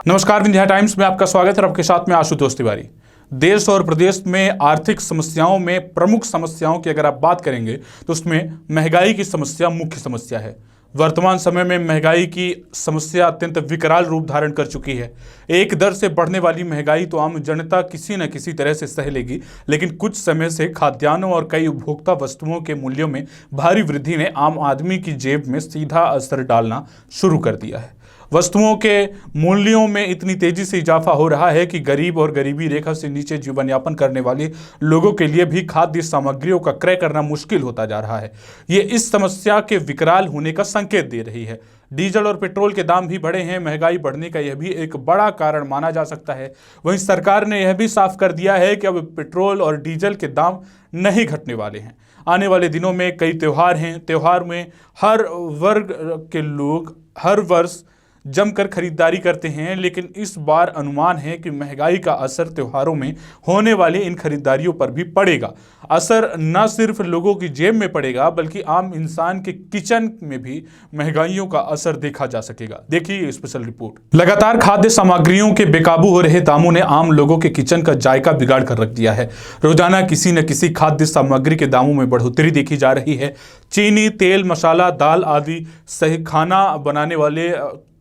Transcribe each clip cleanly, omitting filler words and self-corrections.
नमस्कार, विंध्या टाइम्स में आपका स्वागत है और आपके साथ में आशुतोष तिवारी। देश और प्रदेश में आर्थिक समस्याओं में प्रमुख समस्याओं की अगर आप बात करेंगे तो उसमें महंगाई की समस्या मुख्य समस्या है। वर्तमान समय में महंगाई की समस्या अत्यंत विकराल रूप धारण कर चुकी है। एक दर से बढ़ने वाली महंगाई तो आम जनता किसी न किसी तरह से सह लेगी, लेकिन कुछ समय से खाद्यान्नों और कई उपभोक्ता वस्तुओं के मूल्यों में भारी वृद्धि ने आम आदमी की जेब में सीधा असर डालना शुरू कर दिया है। वस्तुओं के मूल्यों में इतनी तेजी से इजाफा हो रहा है कि गरीब और गरीबी रेखा से नीचे जीवन यापन करने वाले लोगों के लिए भी खाद्य सामग्रियों का क्रय करना मुश्किल होता जा रहा है। ये इस समस्या के विकराल होने का संकेत दे रही है। डीजल और पेट्रोल के दाम भी बढ़े हैं। महंगाई बढ़ने का यह भी एक बड़ा कारण माना जा सकता है। वहीं सरकार ने यह भी साफ कर दिया है कि अब पेट्रोल और डीजल के दाम नहीं घटने वाले हैं। आने वाले दिनों में कई त्यौहार हैं। त्यौहार में हर वर्ग के लोग हर वर्ष जमकर खरीदारी करते हैं, लेकिन इस बार अनुमान है कि महंगाई का असर त्योहारों में होने वाली इन खरीदारियों पर भी पड़ेगा। असर न सिर्फ लोगों की जेब में पड़ेगा, बल्कि आम इंसान के किचन में भी महंगाइयों का असर देखा जा सकेगा। देखिए ये स्पेशल रिपोर्ट। लगातार खाद्य सामग्रियों के बेकाबू हो रहे दामों ने आम लोगों के किचन का जायका बिगाड़ कर रख दिया है। रोजाना किसी न किसी खाद्य सामग्री के दामों में बढ़ोतरी देखी जा रही है। चीनी, तेल, मसाला, दाल आदि सही खाना बनाने वाले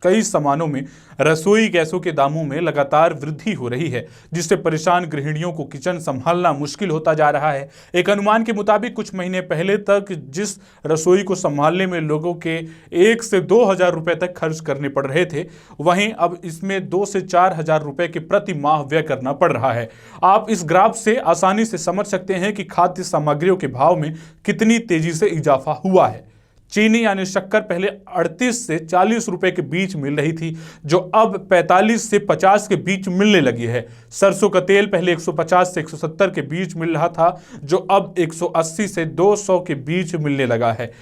कई सामानों में रसोई गैसों के दामों में लगातार वृद्धि हो रही है, जिससे परेशान गृहिणियों को किचन संभालना मुश्किल होता जा रहा है। एक अनुमान के मुताबिक कुछ महीने पहले तक जिस रसोई को संभालने में लोगों के 1 से 2 हजार रुपए तक खर्च करने पड़ रहे थे, वहीं अब इसमें 2 से 4 हजार रुपए के प्रति माह व्यय करना पड़ रहा है। आप इस ग्राफ से आसानी से समझ सकते हैं कि खाद्य सामग्रियों के भाव में कितनी तेजी से इजाफा हुआ है। चीनी यानी शक्कर पहले 38 से 40 रुपए के बीच मिल रही थी, जो अब 45 से 50 के बीच मिलने लगी है। सरसों का तेल पहले 150 से 170 के बीच मिल रहा था, जो अब 180 से 200 के बीच मिलने लगा है।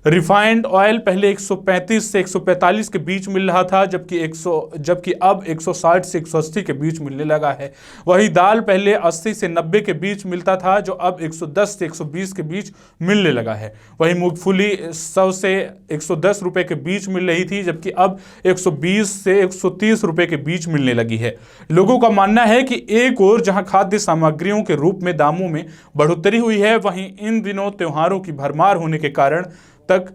रिफाइंड ऑयल पहले 135 से 145 के बीच मिल रहा था, जबकि अब 160 से 180 के बीच मिलने लगा है। वही दाल पहले 80 से 90 के बीच मिलता था, जो अब 110 से 120 के बीच मिलने लगा है। वही मूंगफली 100 से 110 रुपए के बीच मिल रही थी, जबकि अब 120 से 130 रुपए के बीच मिलने लगी है। लोगों का मानना है कि एक ओर जहां खाद्य सामग्रियों के रूप में दामों में बढ़ोतरी हुई है, वहीं इन दिनों त्योहारों की भरमार होने के कारण तक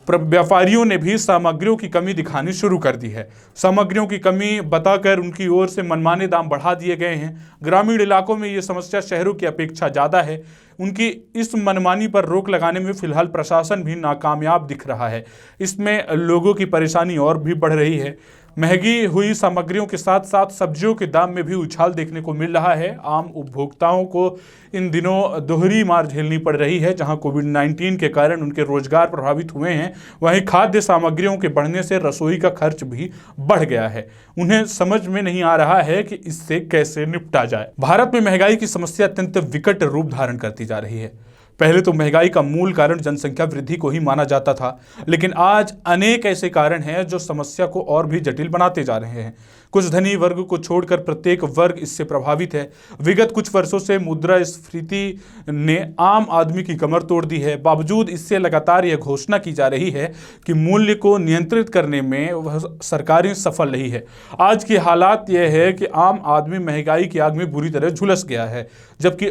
व्यापारियों ने भी सामग्रियों की कमी दिखानी शुरू कर दी है। सामग्रियों की कमी बताकर उनकी ओर से मनमाने दाम बढ़ा दिए गए हैं। ग्रामीण इलाकों में ये समस्या शहरों की अपेक्षा ज़्यादा है। उनकी इस मनमानी पर रोक लगाने में फिलहाल प्रशासन भी नाकामयाब दिख रहा है। इसमें लोगों की परेशानी और भी बढ़ रही है। महंगी हुई सामग्रियों के साथ साथ सब्जियों के दाम में भी उछाल देखने को मिल रहा है। आम उपभोक्ताओं को इन दिनों दोहरी मार झेलनी पड़ रही है। जहां कोविड-19 के कारण उनके रोजगार प्रभावित हुए हैं, वहीं खाद्य सामग्रियों के बढ़ने से रसोई का खर्च भी बढ़ गया है। उन्हें समझ में नहीं आ रहा है कि इससे कैसे निपटा जाए। भारत में महंगाई की समस्या अत्यंत विकट रूप धारण करती जा रही है। पहले तो महंगाई का मूल कारण जनसंख्या वृद्धि को ही माना जाता था, लेकिन आज अनेक ऐसे कारण हैं जो समस्या को और भी जटिल बनाते जा रहे हैं। कुछ धनी वर्ग को छोड़कर प्रत्येक वर्ग इससे प्रभावित है। विगत कुछ वर्षों से मुद्रास्फीति ने आम आदमी की कमर तोड़ दी है। बावजूद इससे लगातार यह घोषणा की जा रही है कि मूल्य को नियंत्रित करने में वह सरकारें सफल रही है। आज की हालात यह है कि आम आदमी महंगाई की आग में बुरी तरह झुलस गया है, जबकि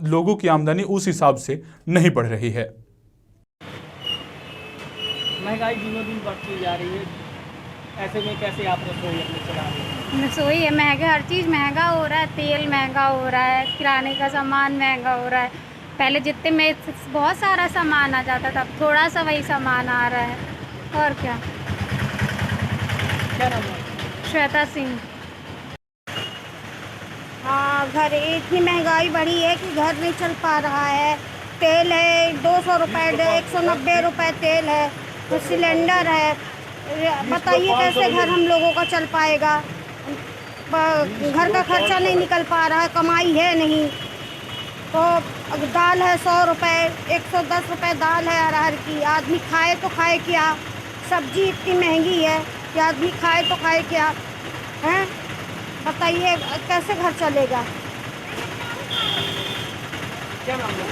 लोगों की आमदनी उस हिसाब से नहीं बढ़ रही है। महंगाई दिनों दिन बढ़ती जा रही है, ऐसे में कैसे आप रसोई अपनी चला रहे हैं? रसोई है महंगा, हर चीज़ महंगा हो रहा है। तेल महंगा हो रहा है, किराने का सामान महंगा हो रहा है। पहले जितने में बहुत सारा सामान आ जाता था, अब थोड़ा सा वही सामान आ रहा है। और क्या नाम है? श्वेता सिंह। हाँ, घर इतनी महंगाई बढ़ी है कि घर नहीं चल पा रहा है। तेल है 200 रुपये, 190 रुपये तेल है, तो सिलेंडर है। बताइए कैसे घर हम लोगों का चल पाएगा। घर का खर्चा नहीं निकल पा रहा है, कमाई है नहीं। तो दाल है 100 रुपये, 110 रुपये दाल है अरहर की। आदमी खाए तो खाए क्या? सब्जी इतनी महंगी है कि आदमी खाए तो खाए क्या हैं? बताइए कैसे घर चलेगा। क्या नाम है?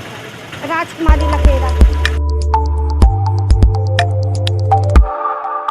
राजकुमारी लखेरा।